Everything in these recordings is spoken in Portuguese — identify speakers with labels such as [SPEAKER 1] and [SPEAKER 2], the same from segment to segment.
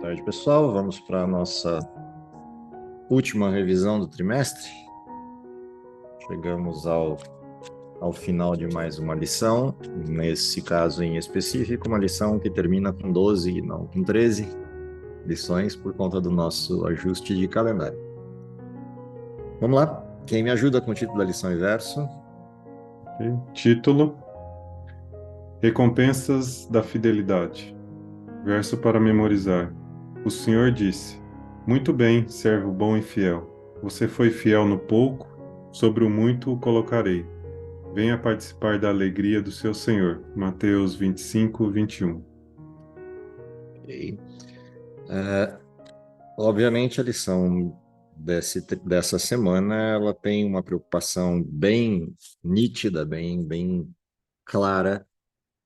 [SPEAKER 1] tarde, pessoal. Vamos para a nossa última revisão do trimestre. Chegamos ao final de mais uma lição, nesse caso em específico, uma lição que termina com 12 e não com 13 lições por conta do nosso ajuste de calendário. Vamos lá? Quem me ajuda com o título da lição e verso?
[SPEAKER 2] Ok. Título: Recompensas da Fidelidade. Verso para memorizar. O Senhor disse: Muito bem, servo bom e fiel. Você foi fiel no pouco, sobre o muito o colocarei. Venha participar da alegria do seu Senhor. Mateus 25, 21.
[SPEAKER 1] E, obviamente, a lição dessa semana ela tem uma preocupação bem nítida, bem clara,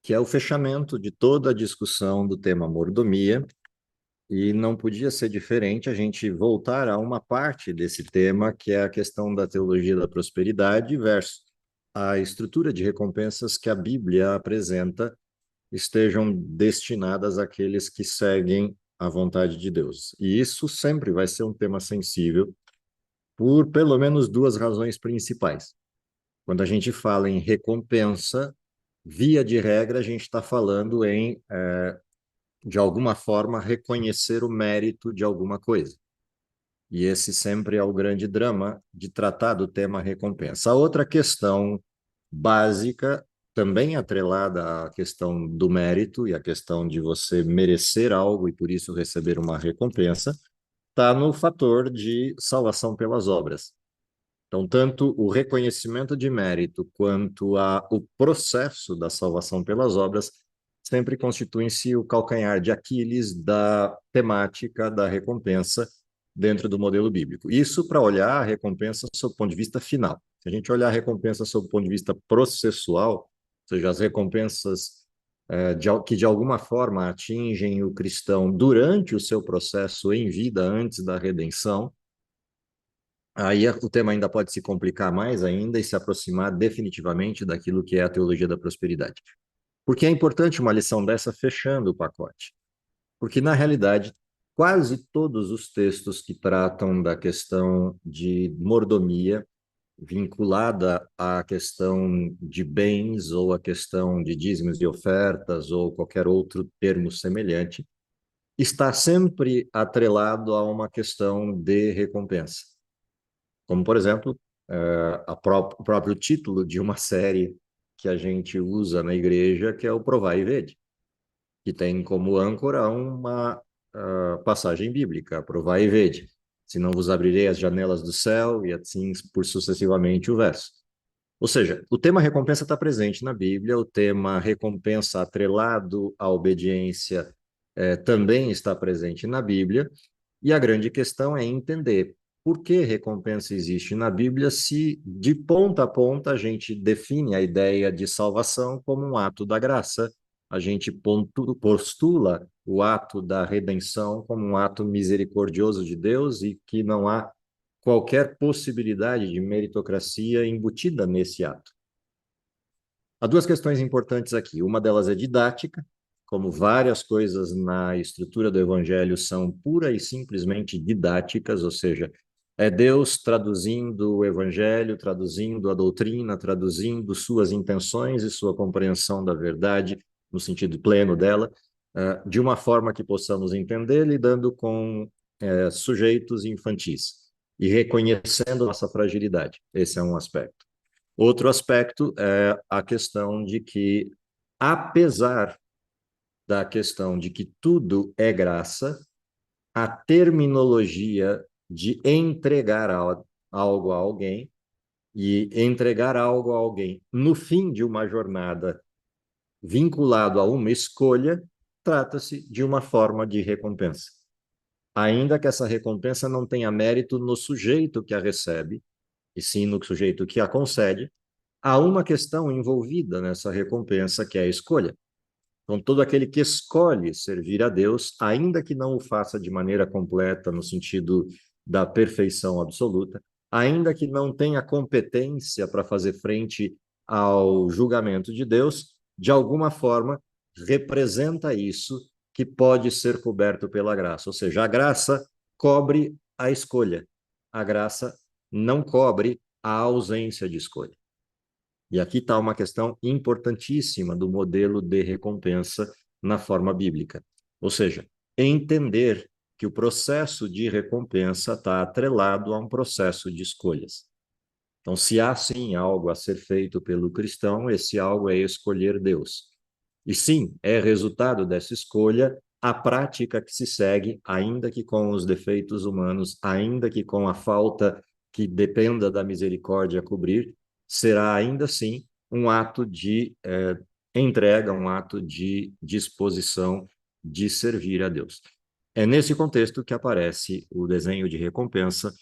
[SPEAKER 1] que é o fechamento de toda a discussão do tema mordomia, e não podia ser diferente a gente voltar a uma parte desse tema, que é a questão da teologia da prosperidade versus a estrutura de recompensas que a Bíblia apresenta estejam destinadas àqueles que seguem a vontade de Deus. E isso sempre vai ser um tema sensível por pelo menos duas razões principais. Quando a gente fala em recompensa, via de regra, a gente está falando em, de alguma forma, reconhecer o mérito de alguma coisa. E esse sempre é o grande drama de tratar do tema recompensa. A outra questão básica, também atrelada à questão do mérito e à questão de você merecer algo e por isso receber uma recompensa, está no fator de salvação pelas obras. Então, tanto o reconhecimento de mérito quanto o processo da salvação pelas obras sempre constituem-se o calcanhar de Aquiles da temática da recompensa dentro do modelo bíblico. Isso para olhar a recompensa sob o ponto de vista final. Se a gente olhar a recompensa sob o ponto de vista processual, ou seja, as recompensas que de alguma forma atingem o cristão durante o seu processo em vida antes da redenção, aí o tema ainda pode se complicar mais ainda e se aproximar definitivamente daquilo que é a teologia da prosperidade. Por que é importante uma lição dessa fechando o pacote? Porque, na realidade, quase todos os textos que tratam da questão de mordomia vinculada à questão de bens ou à questão de dízimos e ofertas ou qualquer outro termo semelhante, está sempre atrelado a uma questão de recompensa. Como, por exemplo, o próprio título de uma série que a gente usa na igreja, que é o Provai e Vede, que tem como âncora uma passagem bíblica, Provai e Vede. Se não vos abrirei as janelas do céu, e assim por sucessivamente o verso. Ou seja, o tema recompensa está presente na Bíblia, o tema recompensa atrelado à obediência também está presente na Bíblia, e a grande questão é entender por que recompensa existe na Bíblia se de ponta a ponta a gente define a ideia de salvação como um ato da graça, a gente postula o ato da redenção como um ato misericordioso de Deus e que não há qualquer possibilidade de meritocracia embutida nesse ato. Há duas questões importantes aqui. Uma delas é didática, como várias coisas na estrutura do Evangelho são pura e simplesmente didáticas, ou seja, é Deus traduzindo o Evangelho, traduzindo a doutrina, traduzindo suas intenções e sua compreensão da verdade, no sentido pleno dela, de uma forma que possamos entender, lidando com sujeitos infantis e reconhecendo nossa fragilidade. Esse é um aspecto. Outro aspecto é a questão de que, apesar da questão de que tudo é graça, a terminologia de entregar algo a alguém e entregar algo a alguém no fim de uma jornada vinculado a uma escolha, trata-se de uma forma de recompensa. Ainda que essa recompensa não tenha mérito no sujeito que a recebe, e sim no sujeito que a concede, há uma questão envolvida nessa recompensa, que é a escolha. Então, todo aquele que escolhe servir a Deus, ainda que não o faça de maneira completa, no sentido da perfeição absoluta, ainda que não tenha competência para fazer frente ao julgamento de Deus, de alguma forma representa isso que pode ser coberto pela graça. Ou seja, a graça cobre a escolha. A graça não cobre a ausência de escolha. E aqui está uma questão importantíssima do modelo de recompensa na forma bíblica. Ou seja, entender que o processo de recompensa está atrelado a um processo de escolhas. Então, se há sim algo a ser feito pelo cristão, esse algo é escolher Deus. E sim, é resultado dessa escolha a prática que se segue, ainda que com os defeitos humanos, ainda que com a falta que dependa da misericórdia cobrir, será ainda assim um ato de entrega, um ato de disposição de servir a Deus. É nesse contexto que aparece o desenho de recompensa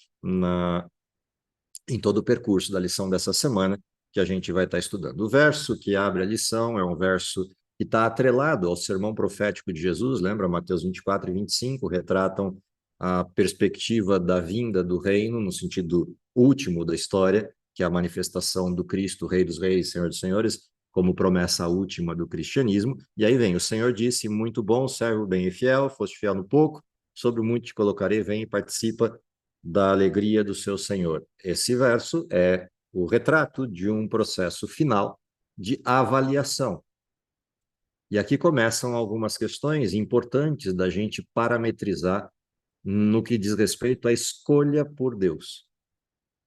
[SPEAKER 1] em todo o percurso da lição dessa semana que a gente vai estar estudando. O verso que abre a lição é um verso que está atrelado ao sermão profético de Jesus, lembra? Mateus 24 e 25 retratam a perspectiva da vinda do reino no sentido último da história, que é a manifestação do Cristo, Rei dos Reis, Senhor dos Senhores, como promessa última do cristianismo. E aí vem, o Senhor disse, muito bom, servo bem e fiel, foste fiel no pouco, sobre o muito te colocarei, vem e participa da alegria do seu Senhor. Esse verso é o retrato de um processo final de avaliação. E aqui começam algumas questões importantes da gente parametrizar no que diz respeito à escolha por Deus.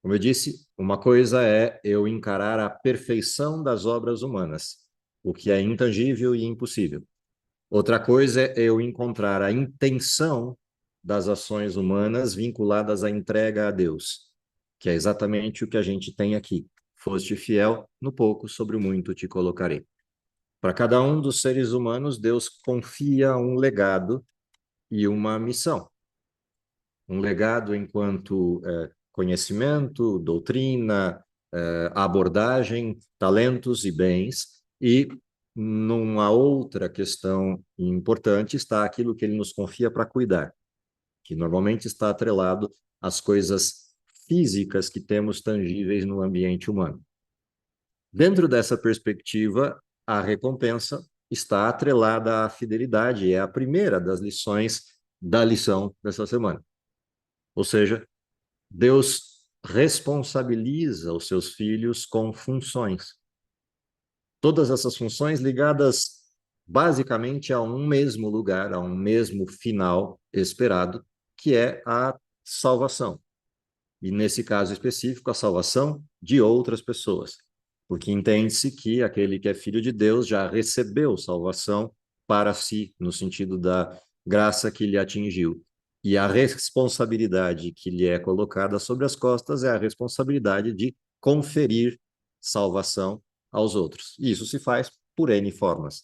[SPEAKER 1] Como eu disse, uma coisa é eu encarar a perfeição das obras humanas, o que é intangível e impossível. Outra coisa é eu encontrar a intenção das ações humanas vinculadas à entrega a Deus, que é exatamente o que a gente tem aqui. Foste fiel, no pouco, sobre o muito te colocarei. Para cada um dos seres humanos, Deus confia um legado e uma missão. Um legado enquanto conhecimento, doutrina, abordagem, talentos e bens, e numa outra questão importante está aquilo que ele nos confia para cuidar, que normalmente está atrelado às coisas físicas que temos tangíveis no ambiente humano. Dentro dessa perspectiva, a recompensa está atrelada à fidelidade, é a primeira das lições da lição dessa semana. Ou seja, Deus responsabiliza os seus filhos com funções. Todas essas funções ligadas basicamente a um mesmo lugar, a um mesmo final esperado, que é a salvação. E nesse caso específico, a salvação de outras pessoas. Porque entende-se que aquele que é filho de Deus já recebeu salvação para si, no sentido da graça que lhe atingiu. E a responsabilidade que lhe é colocada sobre as costas é a responsabilidade de conferir salvação aos outros. E isso se faz por N formas,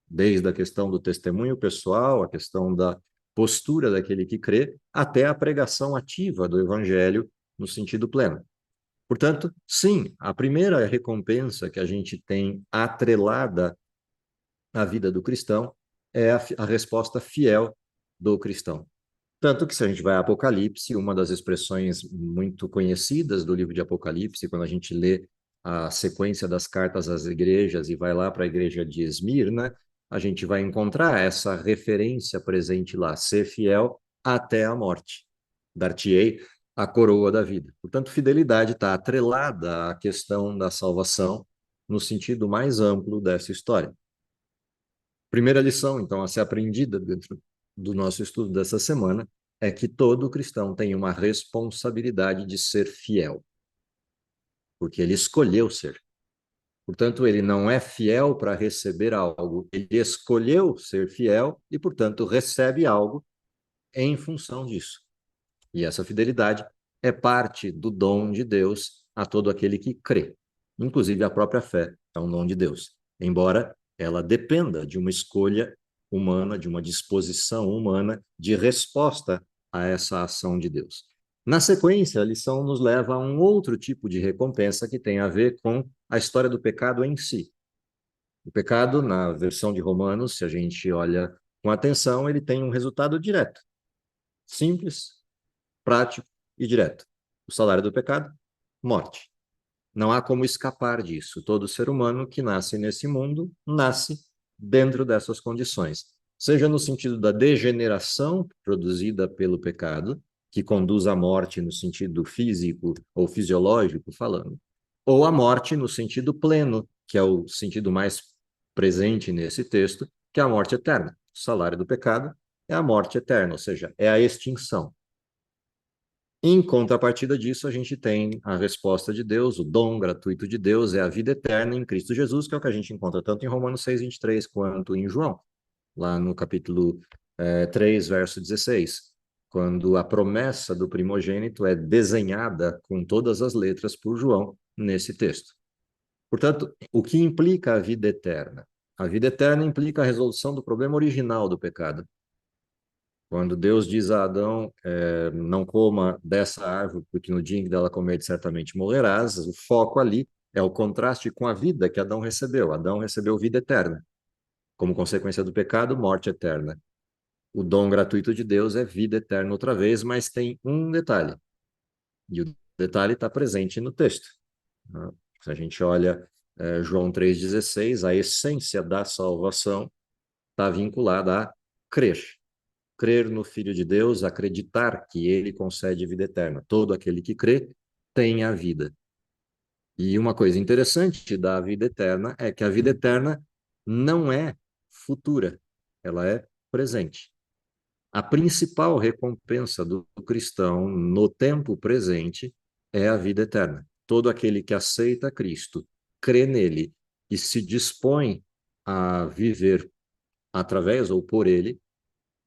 [SPEAKER 1] desde a questão do testemunho pessoal, a questão da postura daquele que crê, até a pregação ativa do evangelho no sentido pleno. Portanto, sim, a primeira recompensa que a gente tem atrelada à vida do cristão é a resposta fiel do cristão. Tanto que, se a gente vai a Apocalipse, uma das expressões muito conhecidas do livro de Apocalipse, quando a gente lê a sequência das cartas às igrejas e vai lá para a igreja de Esmirna, a gente vai encontrar essa referência presente lá: ser fiel até a morte. Dar-te-ei a coroa da vida. Portanto, fidelidade está atrelada à questão da salvação no sentido mais amplo dessa história. Primeira lição, então, a ser aprendida dentro do nosso estudo dessa semana é que todo cristão tem uma responsabilidade de ser fiel, porque ele escolheu ser. Portanto, ele não é fiel para receber algo, ele escolheu ser fiel e, portanto, recebe algo em função disso. E essa fidelidade é parte do dom de Deus a todo aquele que crê. Inclusive, a própria fé é um dom de Deus, embora ela dependa de uma escolha humana, de uma disposição humana de resposta a essa ação de Deus. Na sequência, a lição nos leva a um outro tipo de recompensa que tem a ver com a história do pecado em si. O pecado, na versão de Romanos, se a gente olha com atenção, ele tem um resultado direto, simples, prático e direto. O salário do pecado, morte. Não há como escapar disso. Todo ser humano que nasce nesse mundo nasce dentro dessas condições. seja no sentido da degeneração produzida pelo pecado, que conduz à morte no sentido físico ou fisiológico falando, ou a morte no sentido pleno, que é o sentido mais presente nesse texto, que é a morte eterna. O salário do pecado é a morte eterna, ou seja, é a extinção. Em contrapartida disso, a gente tem a resposta de Deus, o dom gratuito de Deus é a vida eterna em Cristo Jesus, que é o que a gente encontra tanto em Romanos 6:23 quanto em João, lá no capítulo 3, verso 16, quando a promessa do primogênito é desenhada com todas as letras por João nesse texto. Portanto, o que implica a vida eterna? A vida eterna implica a resolução do problema original do pecado. Quando Deus diz a Adão, não coma dessa árvore, porque no dia em que dela comer, certamente morrerás, o foco ali é o contraste com a vida que Adão recebeu. Adão recebeu vida eterna. Como consequência do pecado, morte eterna. O dom gratuito de Deus é vida eterna outra vez, mas tem um detalhe. E o detalhe está presente no texto. Né? Se a gente olha João 3,16, a essência da salvação está vinculada a crer. Crer no Filho de Deus, acreditar que ele concede vida eterna. Todo aquele que crê tem a vida. E uma coisa interessante da vida eterna é que a vida eterna não é futura, ela é presente. A principal recompensa do cristão no tempo presente é a vida eterna. Todo aquele que aceita Cristo, crê nele e se dispõe a viver através ou por ele,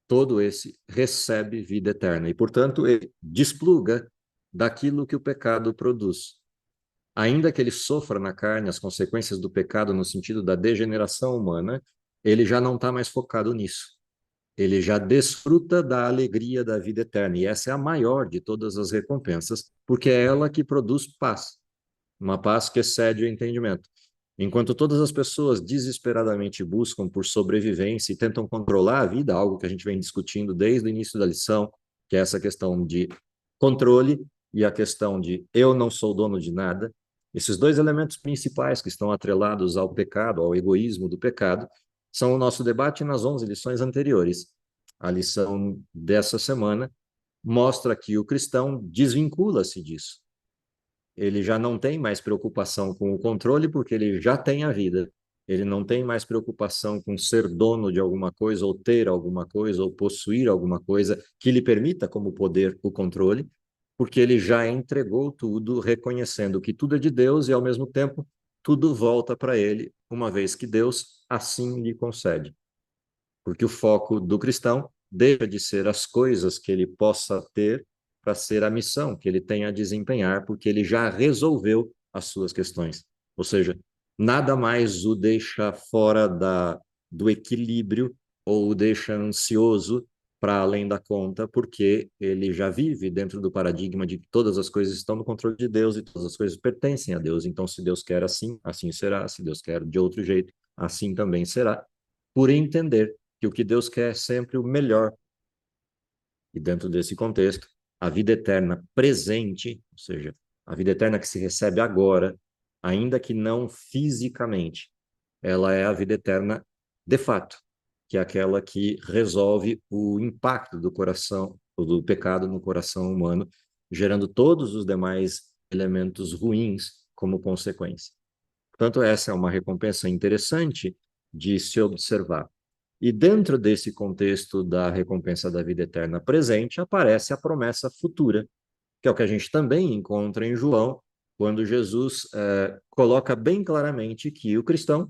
[SPEAKER 1] todo esse recebe vida eterna. E, portanto, ele despluga daquilo que o pecado produz. Ainda que ele sofra na carne as consequências do pecado no sentido da degeneração humana, ele já não está mais focado nisso. Ele já desfruta da alegria da vida eterna. E essa é a maior de todas as recompensas, porque é ela que produz paz, uma paz que excede o entendimento. Enquanto todas as pessoas desesperadamente buscam por sobrevivência e tentam controlar a vida, algo que a gente vem discutindo desde o início da lição, que é essa questão de controle e a questão de eu não sou dono de nada, esses dois elementos principais que estão atrelados ao pecado, ao egoísmo do pecado, são o nosso debate nas 11 lições anteriores. A lição dessa semana mostra que o cristão desvincula-se disso. Ele já não tem mais preocupação com o controle, porque ele já tem a vida. Ele não tem mais preocupação com ser dono de alguma coisa, ou ter alguma coisa, ou possuir alguma coisa que lhe permita, como poder, o controle, porque ele já entregou tudo, reconhecendo que tudo é de Deus e, ao mesmo tempo, tudo volta para ele, uma vez que Deus assim lhe concede. Porque o foco do cristão deixa de ser as coisas que ele possa ter para ser a missão que ele tem a desempenhar, porque ele já resolveu as suas questões. Ou seja, nada mais o deixa fora do equilíbrio ou o deixa ansioso para além da conta, porque ele já vive dentro do paradigma de que todas as coisas estão no controle de Deus e todas as coisas pertencem a Deus. Então, se Deus quer assim, assim será. Se Deus quer de outro jeito, assim também será. Por entender que o que Deus quer é sempre o melhor. E dentro desse contexto, a vida eterna presente, ou seja, a vida eterna que se recebe agora, ainda que não fisicamente, ela é a vida eterna de fato, que é aquela que resolve o impacto do coração, ou do pecado no coração humano, gerando todos os demais elementos ruins como consequência. Portanto, essa é uma recompensa interessante de se observar. E dentro desse contexto da recompensa da vida eterna presente, aparece a promessa futura, que é o que a gente também encontra em João, quando Jesus coloca bem claramente que o cristão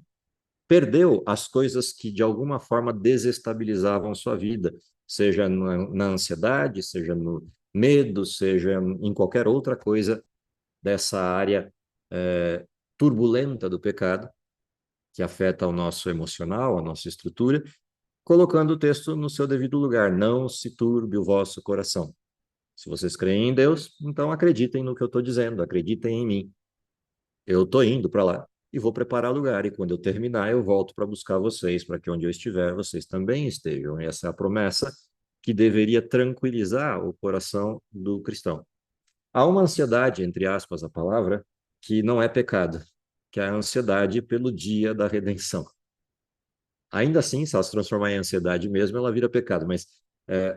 [SPEAKER 1] perdeu as coisas que de alguma forma desestabilizavam sua vida, seja na ansiedade, seja no medo, seja em qualquer outra coisa dessa área turbulenta do pecado, que afeta o nosso emocional, a nossa estrutura, colocando o texto no seu devido lugar. Não se turbe o vosso coração. Se vocês creem em Deus, então acreditem no que eu estou dizendo, acreditem em mim. Eu estou indo para lá e vou preparar lugar, e quando eu terminar, eu volto para buscar vocês, para que onde eu estiver, vocês também estejam. E essa é a promessa que deveria tranquilizar o coração do cristão. Há uma ansiedade, entre aspas, a palavra, que não é pecado, que é a ansiedade pelo dia da redenção. Ainda assim, se ela se transformar em ansiedade mesmo, ela vira pecado. Mas,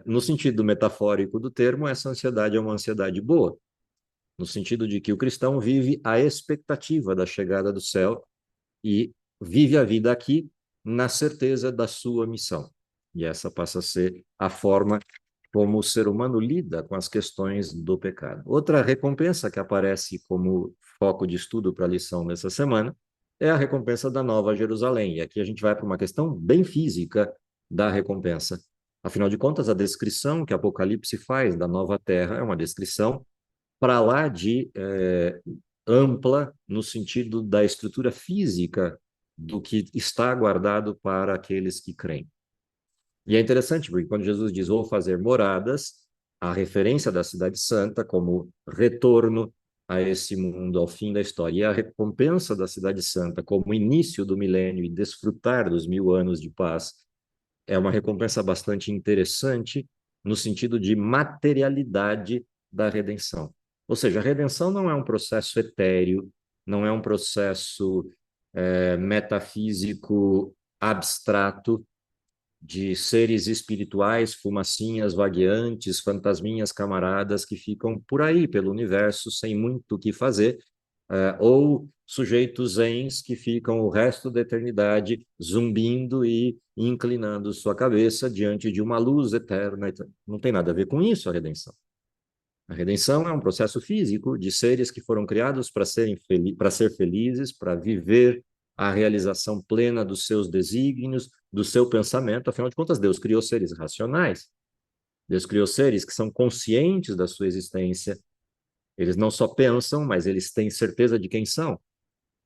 [SPEAKER 1] no sentido metafórico do termo, essa ansiedade é uma ansiedade boa, no sentido de que o cristão vive a expectativa da chegada do céu e vive a vida aqui na certeza da sua missão. E essa passa a ser a forma como o ser humano lida com as questões do pecado. Outra recompensa que aparece como foco de estudo para a lição dessa semana é a recompensa da Nova Jerusalém. E aqui a gente vai para uma questão bem física da recompensa. Afinal de contas, a descrição que Apocalipse faz da nova terra é uma descrição para lá de ampla no sentido da estrutura física do que está guardado para aqueles que creem. E é interessante, porque quando Jesus diz, vou fazer moradas, a referência da Cidade Santa como retorno a esse mundo ao fim da história, e a recompensa da Cidade Santa como início do milênio e desfrutar dos 1000 anos de paz, é uma recompensa bastante interessante no sentido de materialidade da redenção. Ou seja, a redenção não é um processo etéreo, não é um processo metafísico abstrato, de seres espirituais, fumacinhas vagueantes, fantasminhas camaradas que ficam por aí pelo universo sem muito o que fazer, ou sujeitos zens que ficam o resto da eternidade zumbindo e inclinando sua cabeça diante de uma luz eterna. Não tem nada a ver com isso a redenção. A redenção é um processo físico de seres que foram criados para ser felizes, para viver a realização plena dos seus desígnios, do seu pensamento. Afinal de contas, Deus criou seres racionais. Deus criou seres que são conscientes da sua existência. Eles não só pensam, mas eles têm certeza de quem são.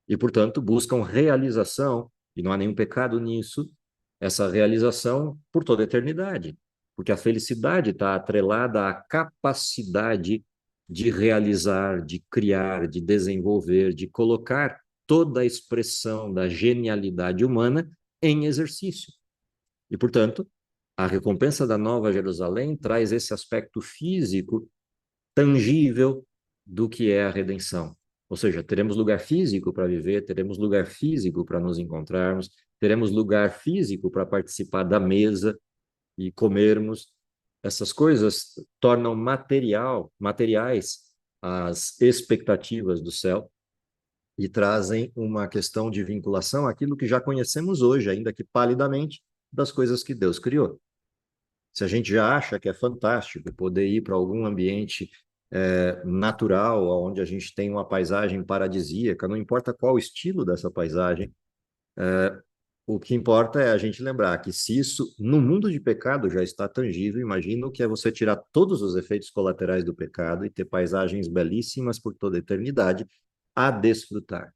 [SPEAKER 1] E, portanto, buscam realização, e não há nenhum pecado nisso, essa realização por toda a eternidade. Porque a felicidade está atrelada à capacidade de realizar, de criar, de desenvolver, de colocar toda a expressão da genialidade humana em exercício. E, portanto, a recompensa da Nova Jerusalém traz esse aspecto físico tangível do que é a redenção. Ou seja, teremos lugar físico para viver, teremos lugar físico para nos encontrarmos, teremos lugar físico para participar da mesa e comermos. Essas coisas tornam materiais as expectativas do céu e trazem uma questão de vinculação àquilo que já conhecemos hoje, ainda que palidamente, das coisas que Deus criou. Se a gente já acha que é fantástico poder ir para algum ambiente natural, onde a gente tem uma paisagem paradisíaca, não importa qual o estilo dessa paisagem, o que importa é a gente lembrar que se isso, no mundo de pecado, já está tangível, imagina o que é você tirar todos os efeitos colaterais do pecado e ter paisagens belíssimas por toda a eternidade a desfrutar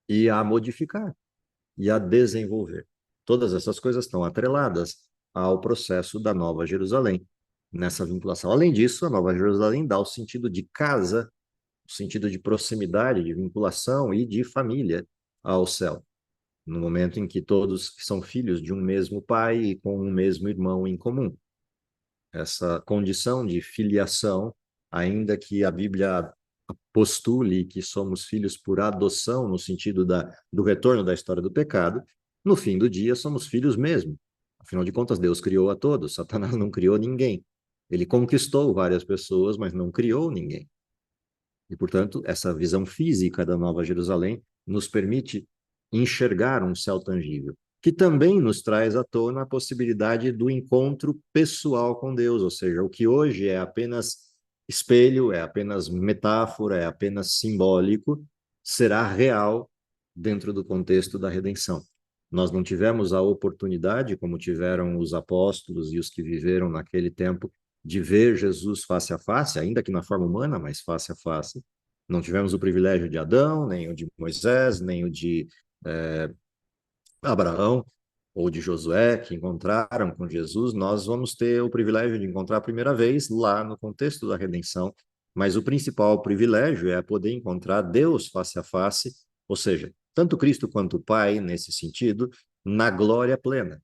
[SPEAKER 1] e a modificar e a desenvolver. Todas essas coisas estão atreladas ao processo da Nova Jerusalém, nessa vinculação. Além disso, a Nova Jerusalém dá o sentido de casa, o sentido de proximidade, de vinculação e de família ao céu. No momento em que todos são filhos de um mesmo pai e com um mesmo irmão em comum. Essa condição de filiação, ainda que a Bíblia postule que somos filhos por adoção, no sentido do retorno da história do pecado, no fim do dia somos filhos mesmo. Afinal de contas, Deus criou a todos, Satanás não criou ninguém. Ele conquistou várias pessoas, mas não criou ninguém. E, portanto, essa visão física da Nova Jerusalém nos permite enxergar um céu tangível, que também nos traz à tona a possibilidade do encontro pessoal com Deus, ou seja, o que hoje é apenas espelho, é apenas metáfora, é apenas simbólico, será real dentro do contexto da redenção. Nós não tivemos a oportunidade, como tiveram os apóstolos e os que viveram naquele tempo, de ver Jesus face a face, ainda que na forma humana, mas face a face. Não tivemos o privilégio de Adão, nem o de Moisés, nem o de Abraão ou de Josué, que encontraram com Jesus. Nós vamos ter o privilégio de encontrar a primeira vez lá no contexto da redenção, mas o principal privilégio é poder encontrar Deus face a face, ou seja, tanto Cristo quanto o Pai, nesse sentido, na glória plena.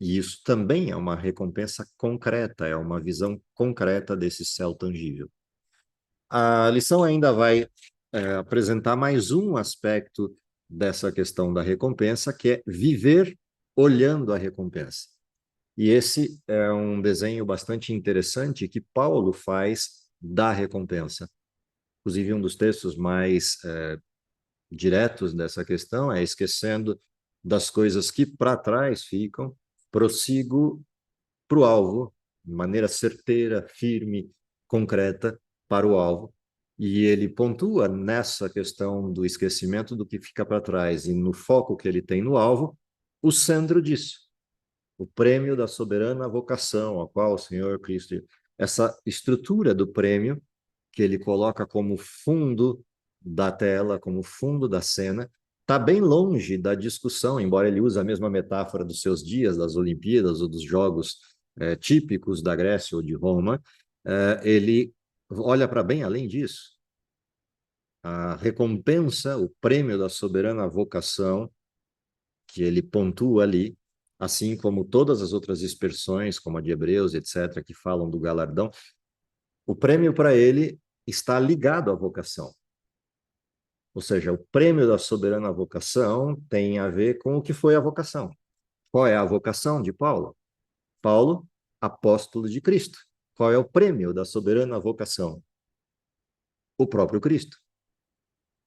[SPEAKER 1] E isso também é uma recompensa concreta, é uma visão concreta desse céu tangível. A lição ainda vai apresentar mais um aspecto dessa questão da recompensa, que é viver olhando a recompensa. E esse é um desenho bastante interessante que Paulo faz da recompensa. Inclusive, um dos textos mais diretos dessa questão é: esquecendo das coisas que para trás ficam, prossigo para o alvo, de maneira certeira, firme, concreta, para o alvo. E ele pontua nessa questão do esquecimento do que fica para trás e no foco que ele tem no alvo, o centro disso, o prêmio da soberana vocação, a qual o Senhor Cristo. Essa estrutura do prêmio, que ele coloca como fundo da tela, como fundo da cena, está bem longe da discussão, embora ele use a mesma metáfora dos seus dias, das Olimpíadas ou dos jogos típicos da Grécia ou de Roma, ele olha para bem além disso. A recompensa, o prêmio da soberana vocação, que ele pontua ali, assim como todas as outras expressões, como a de Hebreus, etc., que falam do galardão, o prêmio para ele está ligado à vocação. Ou seja, o prêmio da soberana vocação tem a ver com o que foi a vocação. Qual é a vocação de Paulo? Paulo, apóstolo de Cristo. Qual é o prêmio da soberana vocação? O próprio Cristo.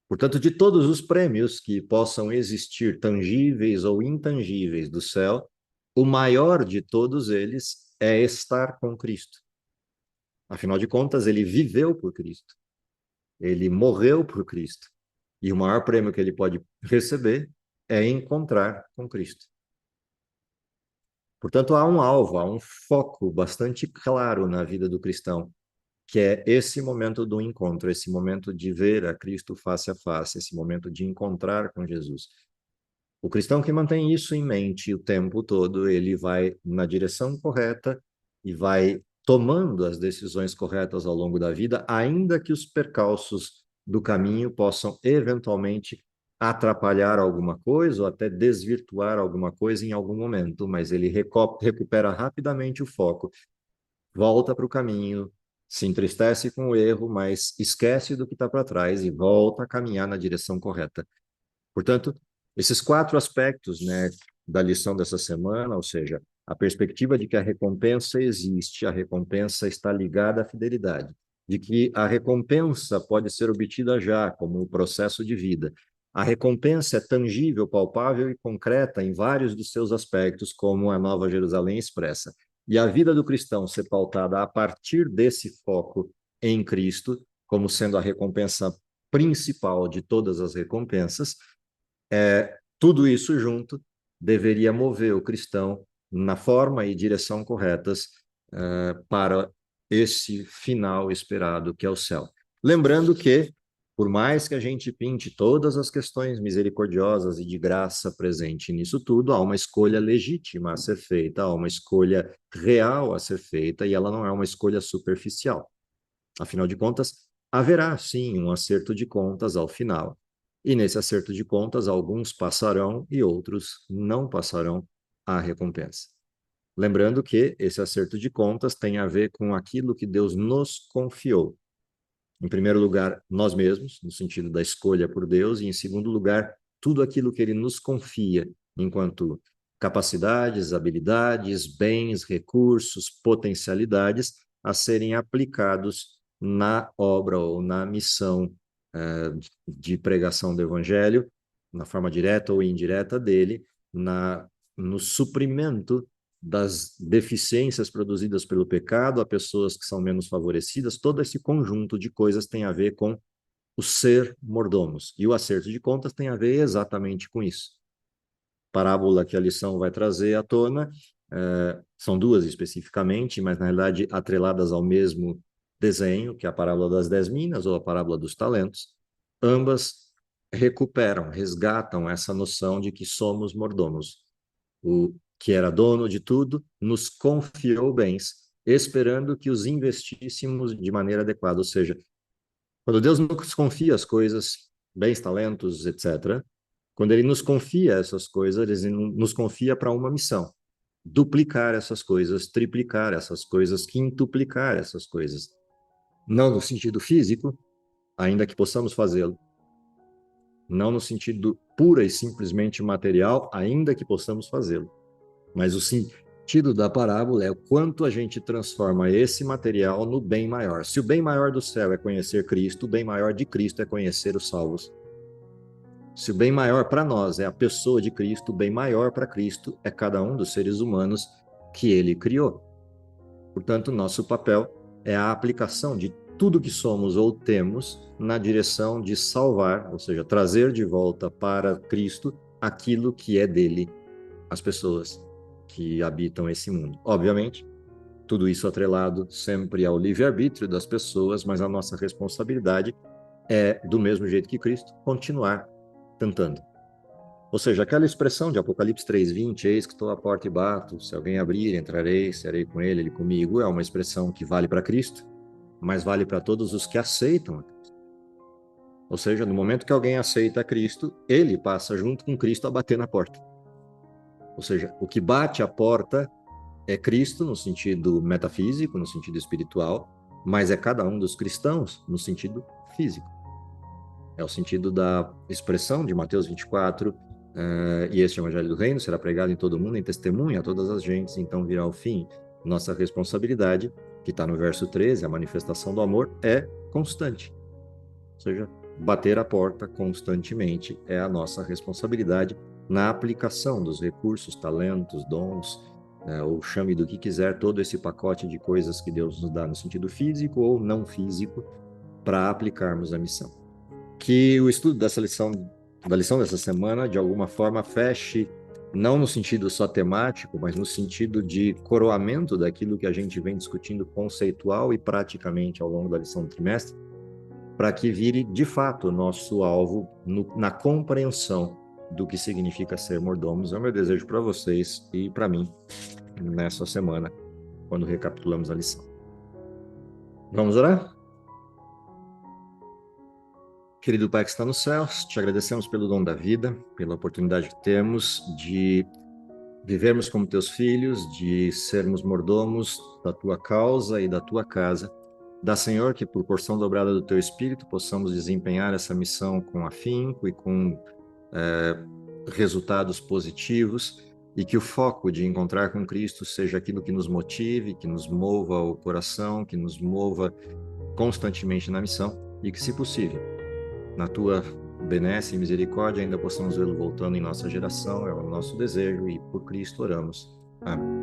[SPEAKER 1] Portanto, de todos os prêmios que possam existir, tangíveis ou intangíveis do céu, o maior de todos eles é estar com Cristo. Afinal de contas, ele viveu por Cristo. Ele morreu por Cristo. E o maior prêmio que ele pode receber é encontrar com Cristo. Portanto, há um alvo, há um foco bastante claro na vida do cristão, que é esse momento do encontro, esse momento de ver a Cristo face a face, esse momento de encontrar com Jesus. O cristão que mantém isso em mente o tempo todo, ele vai na direção correta e vai tomando as decisões corretas ao longo da vida, ainda que os percalços do caminho possam eventualmente atrapalhar alguma coisa ou até desvirtuar alguma coisa em algum momento, mas ele recupera rapidamente o foco, volta para o caminho, se entristece com o erro, mas esquece do que está para trás e volta a caminhar na direção correta. Portanto, esses 4 aspectos, né, da lição dessa semana, ou seja, a perspectiva de que a recompensa existe, a recompensa está ligada à fidelidade, de que a recompensa pode ser obtida já, como um processo de vida. A recompensa é tangível, palpável e concreta em vários dos seus aspectos, como a Nova Jerusalém expressa. E a vida do cristão ser pautada a partir desse foco em Cristo, como sendo a recompensa principal de todas as recompensas, tudo isso junto deveria mover o cristão na forma e direção corretas para esse final esperado, que é o céu. Lembrando que, por mais que a gente pinte todas as questões misericordiosas e de graça presente nisso tudo, há uma escolha legítima a ser feita, há uma escolha real a ser feita, e ela não é uma escolha superficial. Afinal de contas, haverá sim um acerto de contas ao final. E nesse acerto de contas, alguns passarão e outros não passarão a recompensa. Lembrando que esse acerto de contas tem a ver com aquilo que Deus nos confiou. Em primeiro lugar, nós mesmos, no sentido da escolha por Deus, e em segundo lugar, tudo aquilo que Ele nos confia, enquanto capacidades, habilidades, bens, recursos, potencialidades a serem aplicados na obra ou na missão de pregação do Evangelho, na forma direta ou indireta dele, no suprimento das deficiências produzidas pelo pecado a pessoas que são menos favorecidas. Todo esse conjunto de coisas tem a ver com o ser mordomos. E o acerto de contas tem a ver exatamente com isso. Parábola que a lição vai trazer à tona, são 2 especificamente, mas na realidade atreladas ao mesmo desenho, que é a parábola das 10 minas ou a parábola dos talentos. Ambas recuperam, resgatam essa noção de que somos mordomos. O que era dono de tudo nos confiou bens, esperando que os investíssemos de maneira adequada. Ou seja, quando Deus nos confia as coisas, bens, talentos, etc., quando Ele nos confia essas coisas, Ele nos confia para uma missão: duplicar essas coisas, triplicar essas coisas, quintuplicar essas coisas. Não no sentido físico, ainda que possamos fazê-lo. Não no sentido pura e simplesmente material, ainda que possamos fazê-lo. Mas o sentido da parábola é o quanto a gente transforma esse material no bem maior. Se o bem maior do céu é conhecer Cristo, o bem maior de Cristo é conhecer os salvos. Se o bem maior para nós é a pessoa de Cristo, o bem maior para Cristo é cada um dos seres humanos que ele criou. Portanto, nosso papel é a aplicação de tudo que somos ou temos na direção de salvar, ou seja, trazer de volta para Cristo aquilo que é dele, as pessoas que habitam esse mundo. Obviamente, tudo isso atrelado sempre ao livre-arbítrio das pessoas, mas a nossa responsabilidade é, do mesmo jeito que Cristo, continuar tentando. Ou seja, aquela expressão de Apocalipse 3:20, eis que estou à porta e bato, se alguém abrir, entrarei, serei com ele, ele comigo, é uma expressão que vale para Cristo, mas vale para todos os que aceitam a Cristo. Ou seja, no momento que alguém aceita a Cristo, ele passa junto com Cristo a bater na porta. Ou seja, o que bate a porta é Cristo no sentido metafísico, no sentido espiritual, mas é cada um dos cristãos no sentido físico. É o sentido da expressão de Mateus 24, e este Evangelho do Reino será pregado em todo o mundo, em testemunha a todas as gentes, então virá o fim. Nossa responsabilidade, que está no verso 13, a manifestação do amor, é constante. Ou seja, bater a porta constantemente é a nossa responsabilidade na aplicação dos recursos, talentos, dons, ou chame do que quiser, todo esse pacote de coisas que Deus nos dá no sentido físico ou não físico, para aplicarmos a missão. Que o estudo dessa lição, da lição dessa semana, de alguma forma, feche, não no sentido só temático, mas no sentido de coroamento daquilo que a gente vem discutindo conceitual e praticamente ao longo da lição do trimestre, para que vire, de fato, o nosso alvo na compreensão do que significa ser mordomos. É o meu desejo para vocês e para mim nessa semana, quando recapitulamos a lição. Vamos orar? Querido Pai que está nos céus, te agradecemos pelo dom da vida, pela oportunidade que temos de vivermos como teus filhos, de sermos mordomos da tua causa e da tua casa. Dá, Senhor, que por porção dobrada do teu Espírito possamos desempenhar essa missão com afinco e com resultados positivos, e que o foco de encontrar com Cristo seja aquilo que nos motive, que nos mova o coração, que nos mova constantemente na missão, e que, se possível, na tua benesse e misericórdia, ainda possamos vê-lo voltando em nossa geração, é o nosso desejo, e por Cristo oramos. Amém.